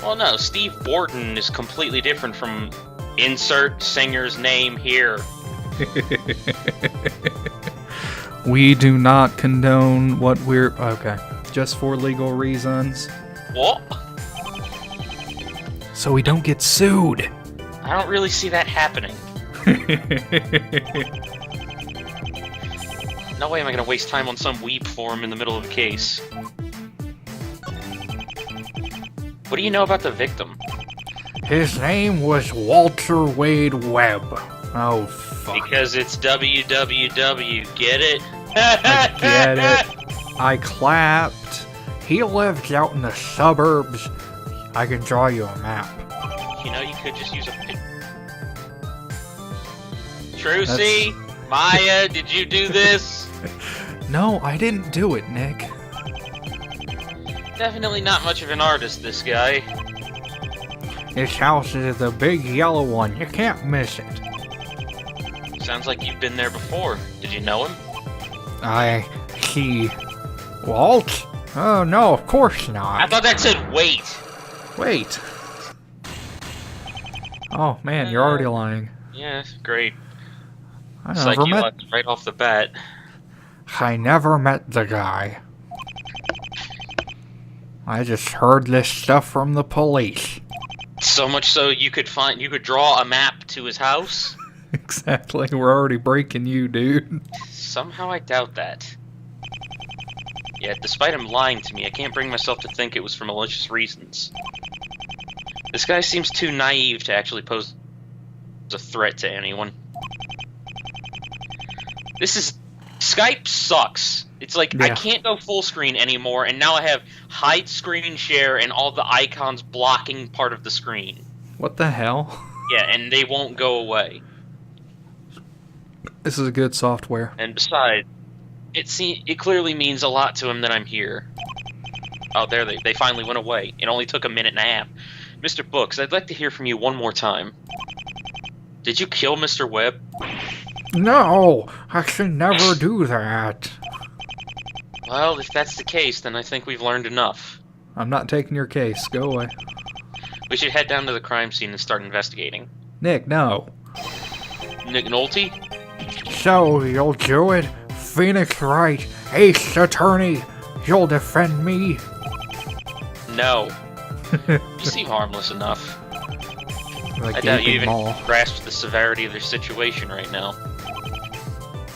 Well, no, Steve Borton is completely different from insert singer's name here. We do not condone what we're... Okay. Just for legal reasons. What? So we don't get sued. I don't really see that happening. No way am I going to waste time on some weep forum in the middle of a case. What do you know about the victim? His name was Walter Wade Webb. Oh, fuck. Because it's WWW, get it? I get it. I clapped. He lives out in the suburbs. I can draw you a map. You know, you could just use a pic. Trucy, Maya, did you do this? No, I didn't do it, Nick. Definitely not much of an artist, this guy. His house is the big yellow one. You can't miss it. Sounds like you've been there before. Did you know him? Walt? Oh, no, of course not. I thought that said wait. Wait. Oh, man, you're already lying. Yeah, great. I It's like you left right off the bat. I never met the guy. I just heard this stuff from the police. So much so you could draw a map to his house? Exactly, we're already breaking you, dude. Somehow I doubt that. Yeah, despite him lying to me, I can't bring myself to think it was for malicious reasons. This guy seems too naive to actually pose a threat to anyone. Skype sucks. It's like, yeah. I can't go full screen anymore, and now I have hide screen share and all the icons blocking part of the screen. What the hell? Yeah, and they won't go away. This is a good software. And besides, it clearly means a lot to him that I'm here. Oh, there they finally went away. It only took a minute and a half. Mr. Books, I'd like to hear from you one more time. Did you kill Mr. Webb? No, I should never do that. Well, if that's the case, then I think we've learned enough. I'm not taking your case. Go away. We should head down to the crime scene and start investigating. Nick, no. Nick Nolte? So, you'll do it? Phoenix Wright, Ace Attorney, you'll defend me? No. You seem harmless enough. Like I doubt you even grasp the severity of their situation right now.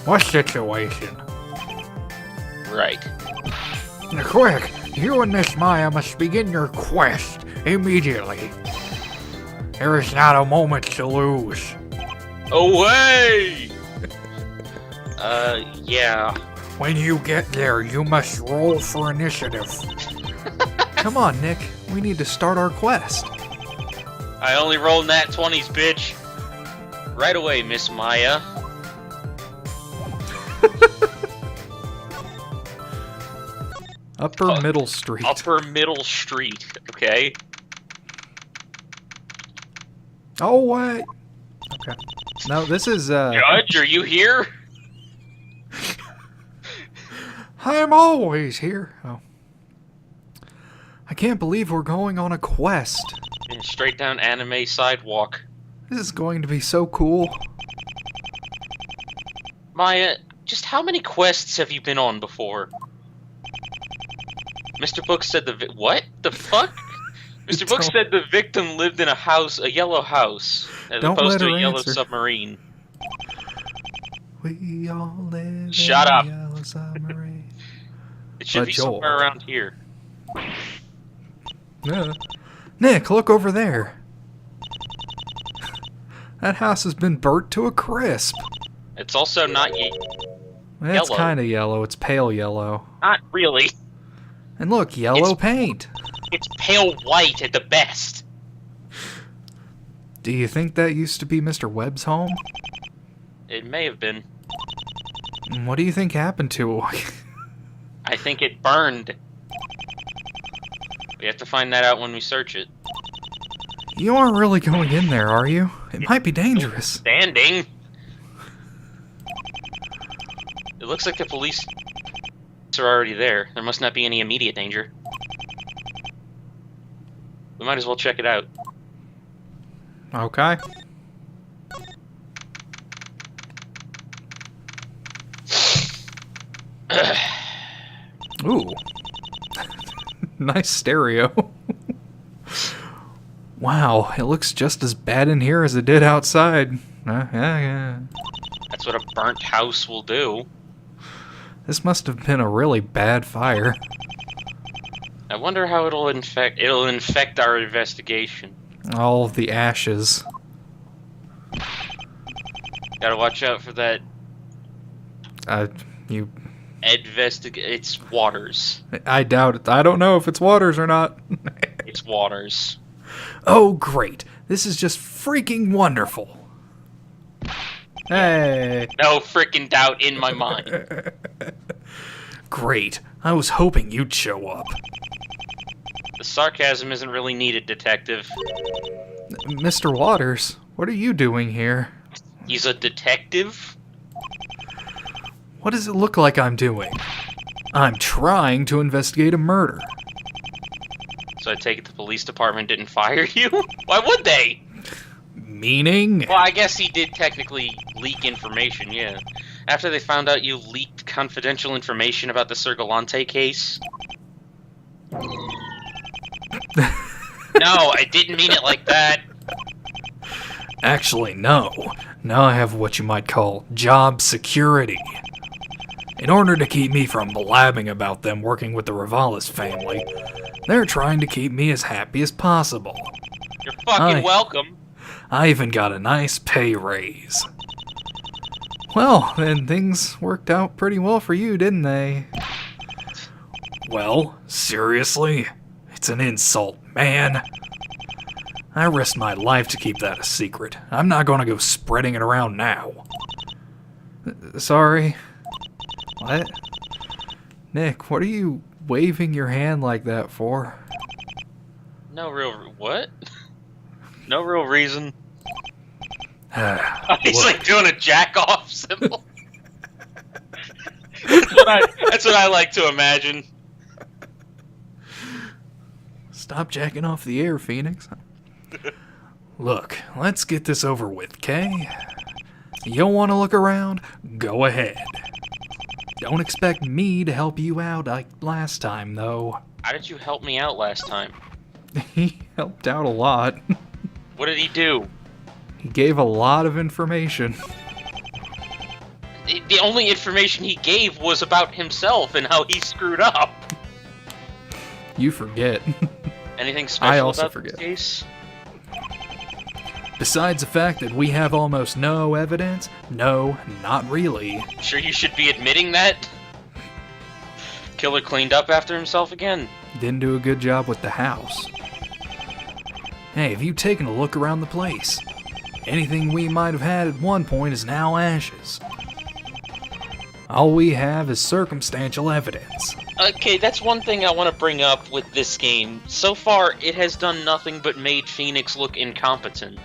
What situation? Right. Quick, you and Miss Maya must begin your quest immediately. There is not a moment to lose. Away! Yeah. When you get there, you must roll for initiative. Come on, Nick. We need to start our quest. I only rolled nat 20s, bitch. Right away, Miss Maya. Upper Middle Street. Upper Middle Street, okay? Oh, what? Okay. No, this is, Judge, are you here? I'm always here. Oh. I can't believe we're going on a quest. And straight down anime sidewalk. This is going to be so cool. Maya, just how many quests have you been on before? Mr. Book said what? The fuck? Mr. Book said the victim lived in a yellow house, as opposed to a yellow submarine. We all live Shut in up. a yellow submarine. It should be somewhere around here. Yeah. Nick, look over there. That house has been burnt to a crisp. It's also not yellow. It's kind of yellow. It's pale yellow. Not really. And look, yellow paint. It's pale white at the best. Do you think that used to be Mr. Webb's home? It may have been. What do you think happened to it? I think it burned. We have to find that out when we search it. You aren't really going in there, are you? It might be dangerous. Standing. It looks like the police are already there. There must not be any immediate danger. We might as well check it out. Okay. Ooh. Nice stereo. Wow, it looks just as bad in here as it did outside. Yeah. That's what a burnt house will do. This must have been a really bad fire. I wonder how it'll infect our investigation. All of the ashes. Gotta watch out for that. You... It's Waters. I doubt it. I don't know if it's Waters or not. It's Waters. Oh, great. This is just freaking wonderful. Hey. No freaking doubt in my mind. Great. I was hoping you'd show up. The sarcasm isn't really needed, Detective. Mr. Waters, what are you doing here? He's a detective? What does it look like I'm doing? I'm trying to investigate a murder. So I take it the police department didn't fire you? Why would they? Meaning? Well, I guess he did technically leak information, yeah. After they found out you leaked confidential information about the Sergalante case. No, I didn't mean it like that. Actually, no. Now I have what you might call job security. In order to keep me from blabbing about them working with the Ravalis family, they're trying to keep me as happy as possible. You're fucking welcome. I even got a nice pay raise. Well, then things worked out pretty well for you, didn't they? Well, seriously? It's an insult, man. I risked my life to keep that a secret. I'm not gonna go spreading it around now. Sorry. What? Nick, what are you waving your hand like that for? No real... what? No real reason. He's Look. like doing a jack-off symbol. That's what I like to imagine. Stop jacking off the air, Phoenix. Look, let's get this over with, okay? You don't want to look around? Go ahead. Don't expect me to help you out like last time, though. How did you help me out last time? He helped out a lot. What did he do? He gave a lot of information. The only information he gave was about himself and how he screwed up. You forget. Anything special I also about forget. this case? Besides the fact that we have almost no evidence, no, not really. Sure you should be admitting that? Killer cleaned up after himself again. Didn't do a good job with the house. Hey, have you taken a look around the place? Anything we might have had at one point is now ashes. All we have is circumstantial evidence. Okay, that's one thing I want to bring up with this game. So far, it has done nothing but made Phoenix look incompetent.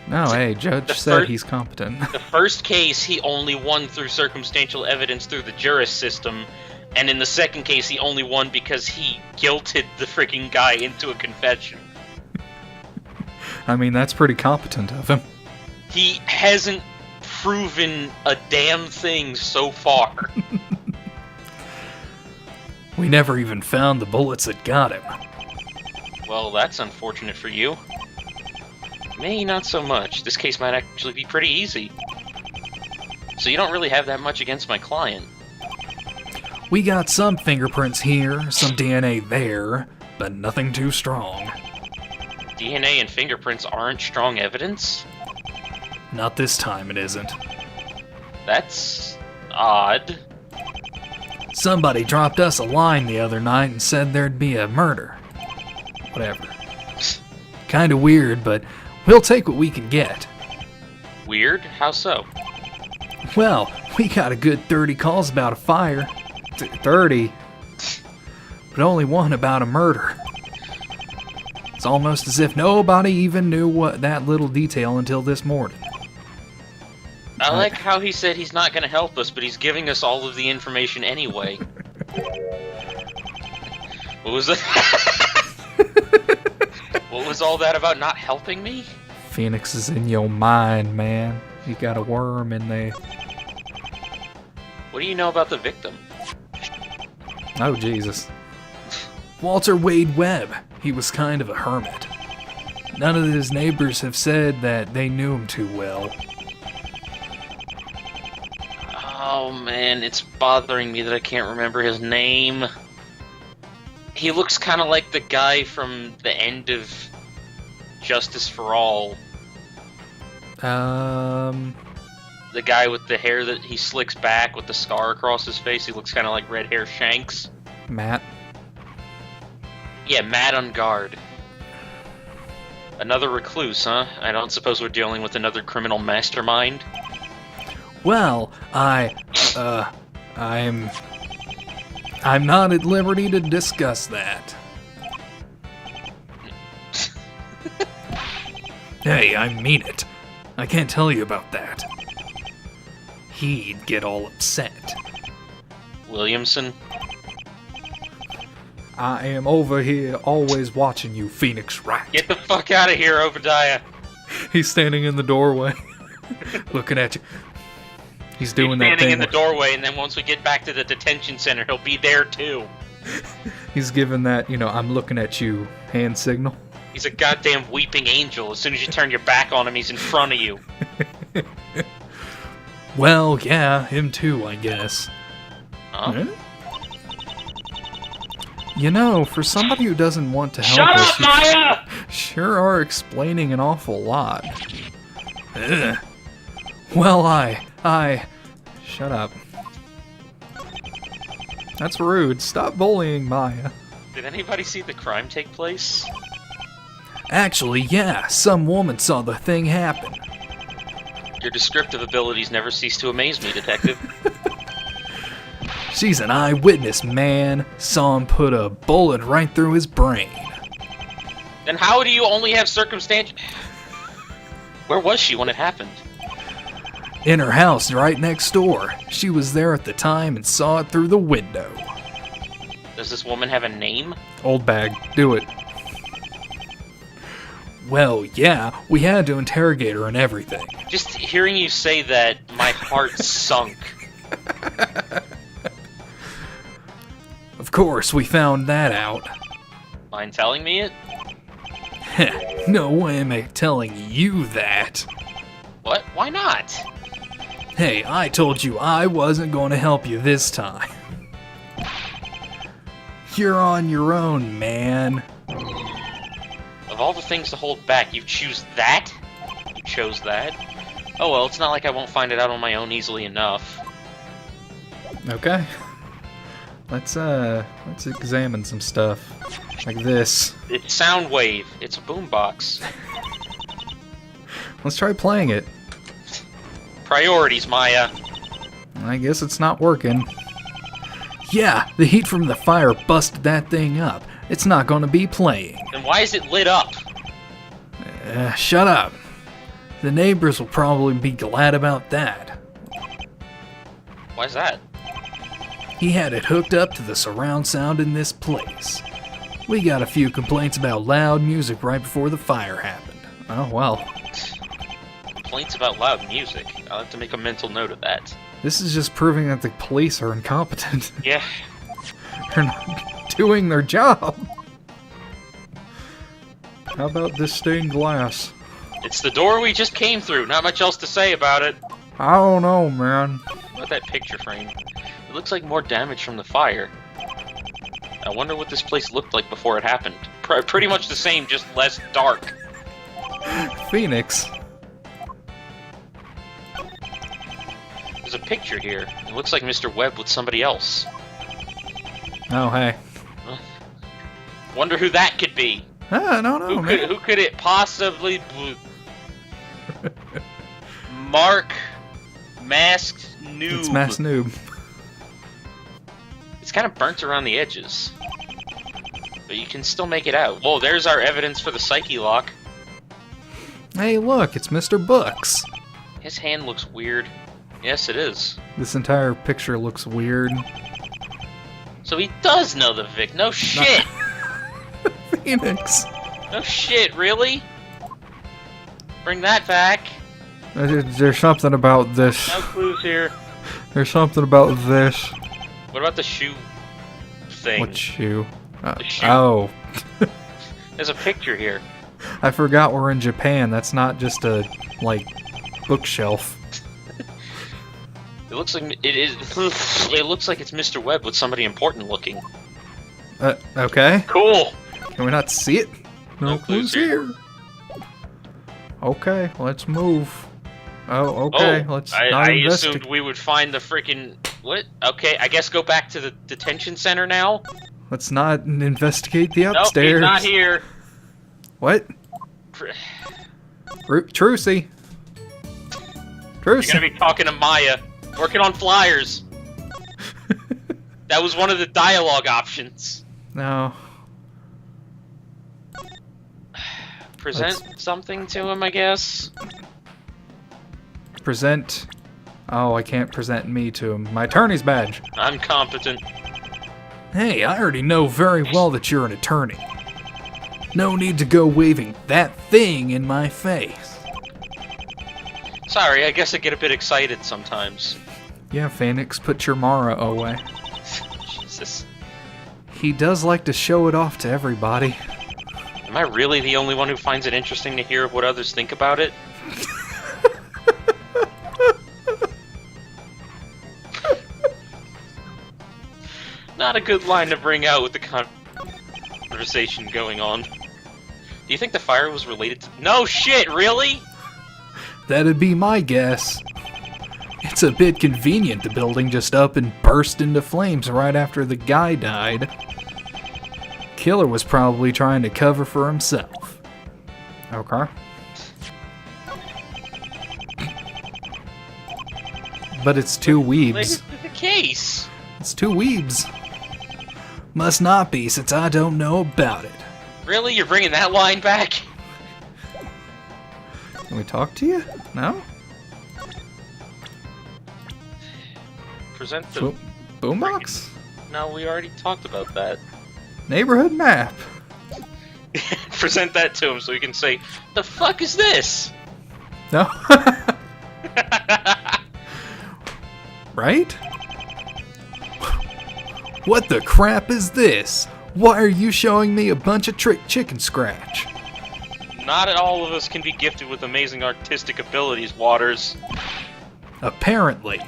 No, hey, Judge said he's competent. The first case, he only won through circumstantial evidence through the juris system, and in the second case, he only won because he guilted the freaking guy into a confession. I mean, that's pretty competent of him. He hasn't proven a damn thing so far. We never even found the bullets that got him. Well, that's unfortunate for you. Me, not so much. This case might actually be pretty easy. So you don't really have that much against my client. We got some fingerprints here, some DNA there, but nothing too strong. DNA and fingerprints aren't strong evidence? Not this time, it isn't. That's odd. Somebody dropped us a line the other night and said there'd be a murder. Whatever. Kinda weird, but we'll take what we can get. Weird? How so? Well, we got a good 30 calls about a fire. 30? But only one about a murder. It's almost as if nobody even knew what that little detail until this morning. I like how he said he's not going to help us, but he's giving us all of the information anyway. What was that? Was all that about not helping me? Phoenix is in your mind, man. You got a worm in there. What do you know about the victim? Oh, Jesus. Walter Wade Webb. He was kind of a hermit. None of his neighbors have said that they knew him too well. Oh man, it's bothering me that I can't remember his name. He looks kind of like the guy from the end of Justice for All. The guy with the hair that he slicks back with the scar across his face. He looks kind of like Red Hair Shanks. Matt? Yeah, Matt on guard. Another recluse, huh? I don't suppose we're dealing with another criminal mastermind? Well, I'm not at liberty to discuss that. Hey, I mean it. I can't tell you about that. He'd get all upset. Williamson? I am over here always watching you, Phoenix Wright. Get the fuck out of here, Obadiah! He's standing in the doorway, looking at you. He's doing that thing. Standing in the doorway, and then once we get back to the detention center, he'll be there too. He's giving that, I'm looking at you hand signal. He's a goddamn weeping angel. As soon as you turn your back on him, he's in front of you. Well, yeah, him too, I guess. Huh? For somebody who doesn't want to help Shut us, up, Maya! sure are explaining an awful lot. Ugh. Well, I... Shut up. That's rude. Stop bullying Maya. Did anybody see the crime take place? Actually, yeah, some woman saw the thing happen. Your descriptive abilities never cease to amaze me, Detective. She's an eyewitness, man. Saw him put a bullet right through his brain. Then how do you only have circumstantial... Where was she when it happened? In her house right next door. She was there at the time and saw it through the window. Does this woman have a name? Old bag, do it. Well, yeah, we had to interrogate her and everything. Just hearing you say that, my heart sunk. Of course, we found that out. Mind telling me it? No way am I telling you that. What? Why not? Hey, I told you I wasn't going to help you this time. You're on your own, man. Of all the things to hold back, you choose that? You chose that? Oh well, it's not like I won't find it out on my own easily enough. Okay. Let's examine some stuff. Like this. It's Soundwave. It's a boombox. Let's try playing it. Priorities, Maya. I guess it's not working. Yeah, the heat from the fire busted that thing up. It's not gonna be playing. Then why is it lit up? Shut up. The neighbors will probably be glad about that. Why's that? He had it hooked up to the surround sound in this place. We got a few complaints about loud music right before the fire happened. Oh, well. Complaints about loud music. I'll have to make a mental note of that. This is just proving that the police are incompetent. Yeah. They're not doing their job. How about this stained glass? It's the door we just came through. Not much else to say about it. I don't know, man. What about that picture frame? It looks like more damage from the fire. I wonder what this place looked like before it happened. Pretty much the same, just less dark. Phoenix. There's a picture here. It looks like Mr. Webb with somebody else. Oh, hey. Wonder who that could be. No, man. Who could it possibly be? Mark Masked Noob. It's Masked Noob. It's kind of burnt around the edges. But you can still make it out. Whoa, there's our evidence for the psyche lock. Hey, look, it's Mr. Books. His hand looks weird. Yes, it is. This entire picture looks weird. So he does know the Vic. No shit! Phoenix. Oh shit, really? Bring that back. There's something about this. No clues here. There's something about this. What about the shoe thing? What shoe? The shoe. Oh. There's a picture here. I forgot we're in Japan. That's not just a, like, bookshelf. It looks like it is. It looks like it's Mr. Webb with somebody important looking. Okay. Cool. Can we not see it? No clues here. Okay, let's move. Oh, okay, let's not I investigate. assumed we would find the freaking what? Okay, I guess go back to the detention center now. Let's not investigate the Nope, upstairs. he's not here. What? Trucy. You're gonna be talking to Maya, working on flyers. That was one of the dialogue options. No. Present something to him, I guess. Present. Oh, I can't present me to him. My attorney's badge. I'm competent. Hey, I already know very well that you're an attorney. No need to go waving that thing in my face. Sorry, I guess I get a bit excited sometimes. Yeah, Phoenix, put your Mara away. Jesus. He does like to show it off to everybody. Am I really the only one who finds it interesting to hear what others think about it? Not a good line to bring out with the conversation going on. Do you think the fire was related to... No shit, really? That'd be my guess. It's a bit convenient the building just up and burst into flames right after the guy died. Killer was probably trying to cover for himself. Okay. But it's two weebs. Related to the case. It's two weebs. Must not be, since I don't know about it. Really? You're bringing that line back? Can we talk to you? No? Present the... Boombox? No, we already talked about that. Neighborhood map. Present that to him so he can say, "The fuck is this?" No? Right? What the crap is this? Why are you showing me a bunch of trick chicken scratch? Not all of us can be gifted with amazing artistic abilities, Waters. Apparently.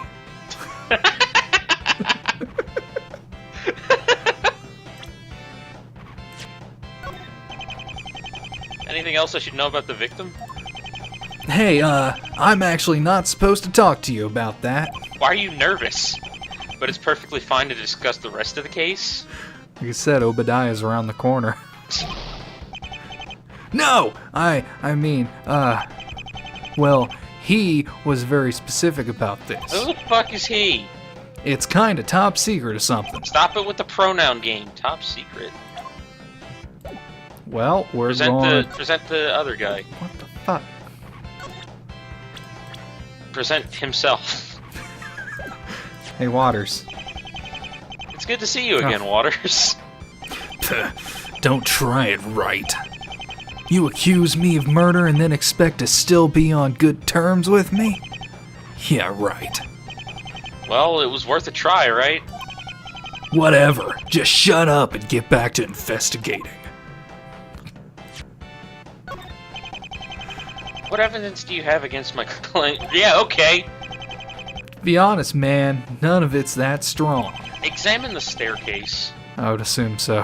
Anything else I should know about the victim? Hey, I'm actually not supposed to talk to you about that. Why are you nervous? But it's perfectly fine to discuss the rest of the case. Like I said, Obadiah's around the corner. No! I mean, well, he was very specific about this. Who the fuck is he? It's kinda top secret or something. Stop it with the pronoun game. Top secret. Well, we're Present the other guy. What the fuck? Present himself. Hey, Waters. It's good to see you again, Waters. Don't try it right. You accuse me of murder and then expect to still be on good terms with me? Yeah, right. Well, it was worth a try, right? Whatever. Just shut up and get back to investigating. What evidence do you have against my claim? Yeah, okay. Be honest, man, none of it's that strong. Examine the staircase. I would assume so.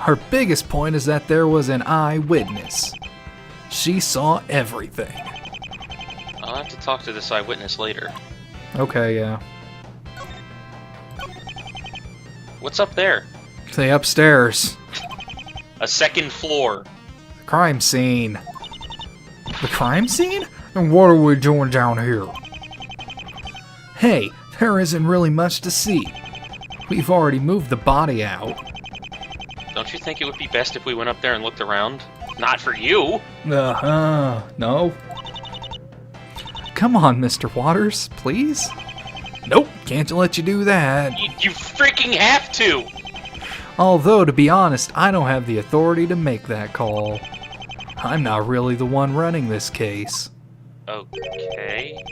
Our biggest point is that there was an eyewitness. She saw everything. I'll have to talk to this eyewitness later. Okay, yeah. What's up there? Stay upstairs. A second floor. Crime scene. The crime scene? And what are we doing down here? Hey, there isn't really much to see. We've already moved the body out. Don't you think it would be best if we went up there and looked around? Not for you! No. Come on, Mr. Waters, please? Nope, can't let you do that. You freaking have to! Although, to be honest, I don't have the authority to make that call. I'm not really the one running this case. Okay.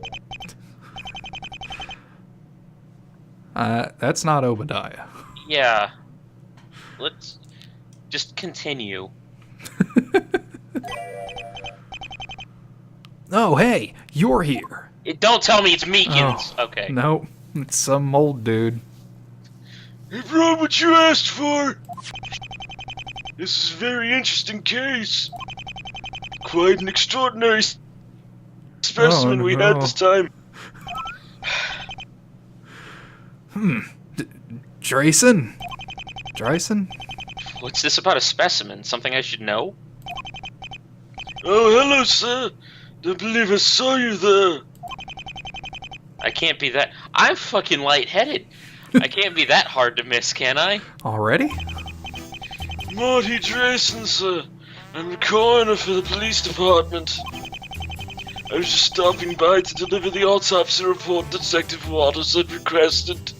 That's not Obadiah. Yeah. Let's just continue. Oh, hey, you're here. Don't tell me it's Meekins. Oh, Okay. Nope, it's some old dude. I brought what you asked for. This is a very interesting case. Quite an extraordinary specimen we had this time. Drayson? Drayson? What's this about a specimen? Something I should know? Oh, hello, sir. Don't believe I saw you there. I can't be that. I'm fucking lightheaded. I can't be that hard to miss, can I? Already? Marty Drayson, sir. I'm the coroner for the police department. I was just stopping by to deliver the autopsy report Detective Waters had requested.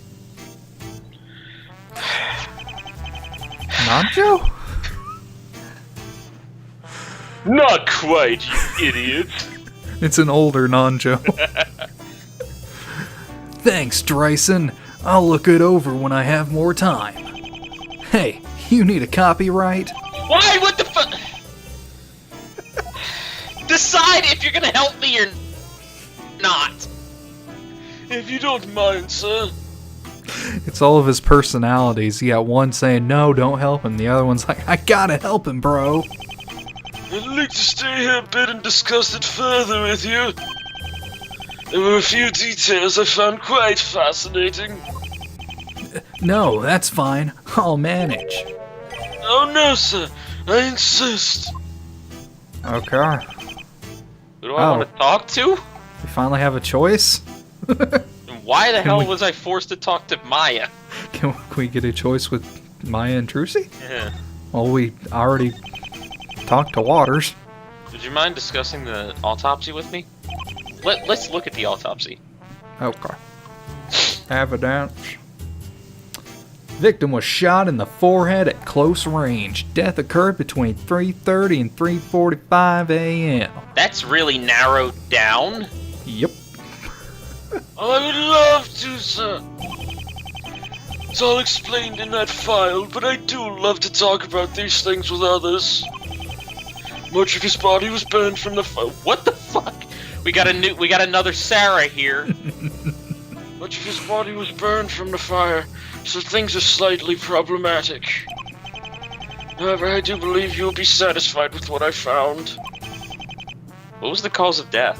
Nacho? Not quite, you idiot. It's an older Nanjo. Thanks, Drayson. I'll look it over when I have more time. Hey, you need a copyright? Why? What the fuck? Decide if you're gonna help me or not. If you don't mind, sir. It's all of his personalities. You got one saying, no, don't help him. The other one's like, I gotta help him, bro. I'd like to stay here a bit and discuss it further with you. There were a few details I found quite fascinating. No, that's fine. I'll manage. Oh no, sir. I insist. Okay. Who do I want to talk to? We finally have a choice? And why the hell was I forced to talk to Maya? Can we get a choice with Maya and Trucy? Yeah. Well, we already talked to Waters. Would you mind discussing the autopsy with me? Let's look at the autopsy. Okay. Evidence. Victim was shot in the forehead at close range. Death occurred between 3:30 and 3:45 a.m. That's really narrowed down. Yep. I would love to, sir. It's all explained in that file, but I do love to talk about these things with others. Much of his body was burned from the What the fuck? We got another Sarah here. Much of his body was burned from the fire, so things are slightly problematic. However, I do believe you'll be satisfied with what I found. What was the cause of death?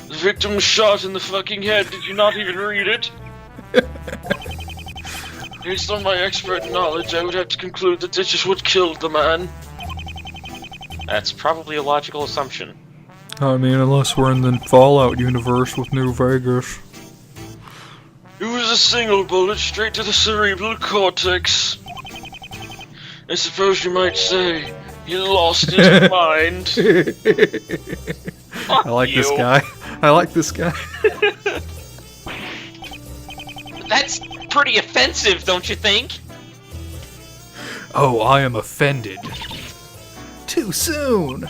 The victim was shot in the fucking head. Did you not even read it? Based on my expert knowledge, I would have to conclude that this is what killed the man. That's probably a logical assumption. I mean, unless we're in the Fallout universe with New Vegas. It was a single bullet straight to the cerebral cortex. I suppose you might say he lost his mind. I like this guy. I like this guy. That's pretty offensive, don't you think? Oh, I am offended. Too soon.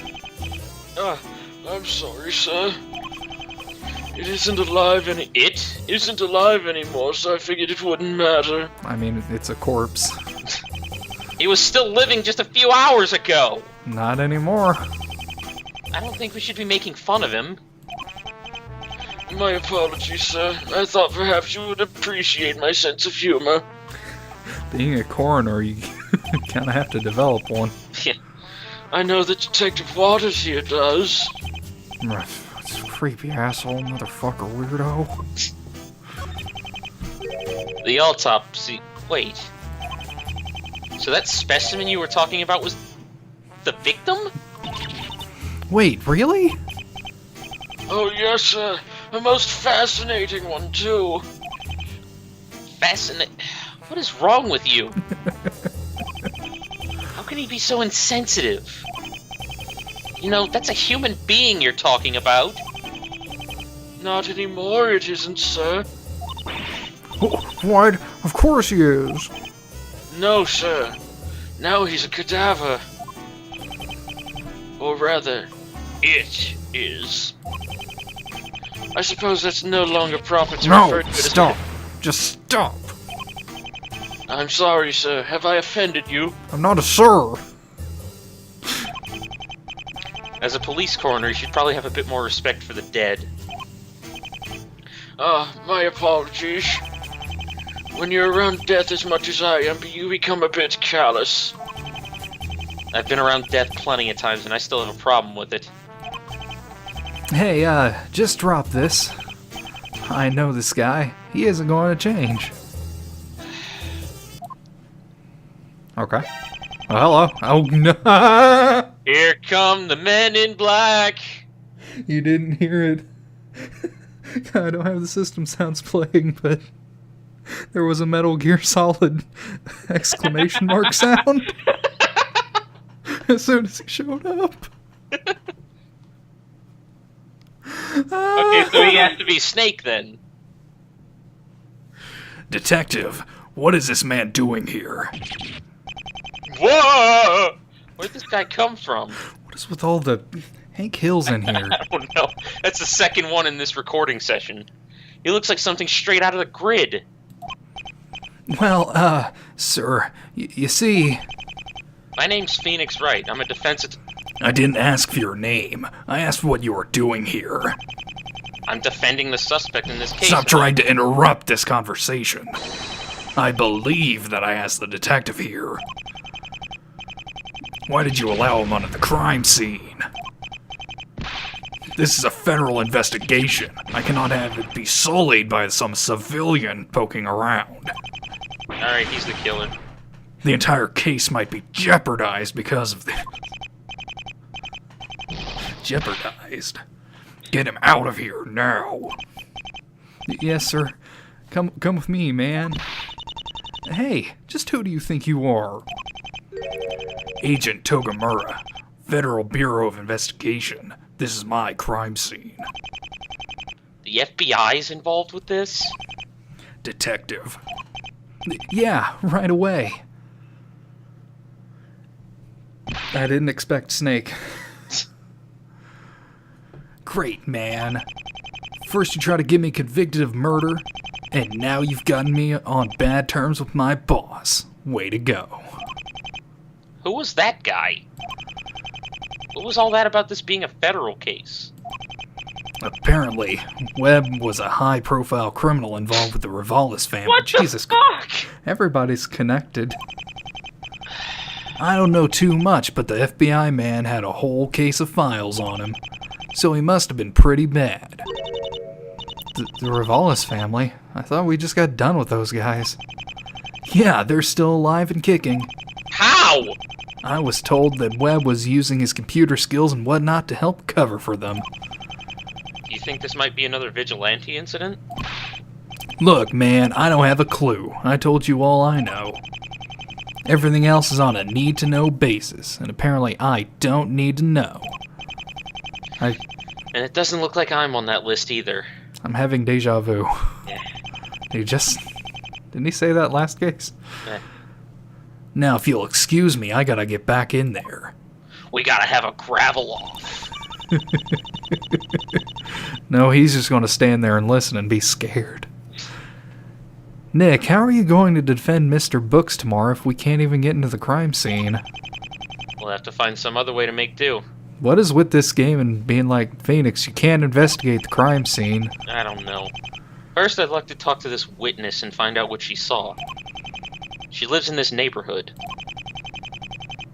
I'm sorry, sir. It isn't alive anymore, so I figured it wouldn't matter. I mean, it's a corpse. He was still living just a few hours ago. Not anymore. I don't think we should be making fun of him. My apologies, sir. I thought perhaps you would appreciate my sense of humor. Being a coroner, you kind of have to develop one. I know that Detective Waters here does. It's a creepy asshole, motherfucker, weirdo. The autopsy. Wait. So that specimen you were talking about was the victim? Wait, really? Oh yes, sir. A most fascinating one, too. What is wrong with you? How can he be so insensitive? You know, that's a human being you're talking about. Not anymore, it isn't, sir. What? Of course he is. No, sir. Now he's a cadaver. Or rather, it is. I suppose that's no longer proper to refer No, to it as stop. Just stop. I'm sorry, sir. Have I offended you? I'm not a sir. As a police coroner, you should probably have a bit more respect for the dead. My apologies. When you're around death as much as I am, you become a bit callous. I've been around death plenty of times, and I still have a problem with it. Hey, just drop this. I know this guy. He isn't going to change. Okay. Oh, hello. Oh, no. Here come the men in black! You didn't hear it. I don't have the system sounds playing, but there was a Metal Gear Solid exclamation mark sound as soon as he showed up. Okay, so he has to be Snake then. Detective, what is this man doing here? Whoa! Where'd this guy come from? What is with all the Hank Hill's in here? I don't know. That's the second one in this recording session. He looks like something straight out of the Grid. Well, sir, you see... My name's Phoenix Wright. I'm a defensive... I didn't ask for your name. I asked what you were doing here. I'm defending the suspect in this case. Stop trying to interrupt this conversation. I believe that I asked the detective here. Why did you allow him onto the crime scene? This is a federal investigation. I cannot have it be sullied by some civilian poking around. Alright, he's the killer. The entire case might be jeopardized because of this. Jeopardized? Get him out of here now. Yes, sir. Come with me, man. Hey, just who do you think you are? Agent Togamura, Federal Bureau of Investigation. This is my crime scene. The FBI's involved with this? Detective. Yeah, right away. I didn't expect Snake. Great, man. First you try to get me convicted of murder, and now you've gotten me on bad terms with my boss. Way to go. Who was that guy? What was all that about this being a federal case? Apparently, Webb was a high-profile criminal involved with the Revalis family. What the Jesus, fuck? everybody's connected. I don't know too much, but the FBI man had a whole case of files on him, so he must have been pretty bad. The Revalis family? I thought we just got done with those guys. Yeah, they're still alive and kicking. How? I was told that Webb was using his computer skills and whatnot to help cover for them. You think this might be another vigilante incident? Look, man, I don't have a clue. I told you all I know. Everything else is on a need-to-know basis, and apparently I don't need to know. And it doesn't look like I'm on that list either. I'm having deja vu. Yeah. Didn't he say that last case? Yeah. Now, if you'll excuse me, I gotta get back in there. We gotta have a gravel off. No, he's just gonna stand there and listen and be scared. Nick, how are you going to defend Mr. Books tomorrow if we can't even get into the crime scene? We'll have to find some other way to make do. What is with this game and being like, Phoenix, you can't investigate the crime scene? I don't know. First, I'd like to talk to this witness and find out what she saw. She lives in this neighborhood.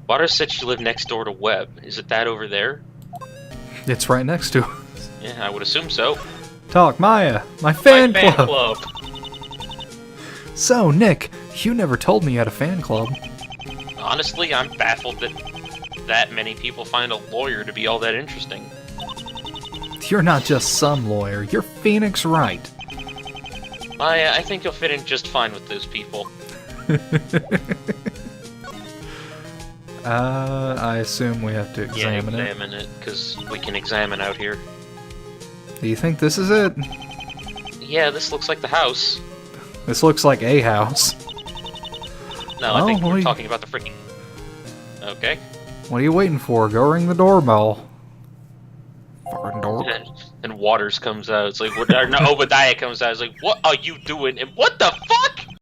Butter said she lived next door to Webb. Is it that over there? It's right next to her. Yeah, I would assume so. Talk, Maya, my fan My fan club. club. So, Nick, you never told me you had a fan club. Honestly, I'm baffled that many people find a lawyer to be all that interesting. You're not just some lawyer, you're Phoenix Wright. I think you'll fit in just fine with those people. I assume we have to examine it. Examine it, because we can examine out here. Do you think this is it? Yeah, this looks like the house. This looks like a house. No, I think Oh, we're we- talking about the freaking... Okay. What are you waiting for? Go ring the doorbell. Fucking dork. And Waters comes out. It's like, no, Obadiah comes out. It's like, what are you doing? And what the fuck?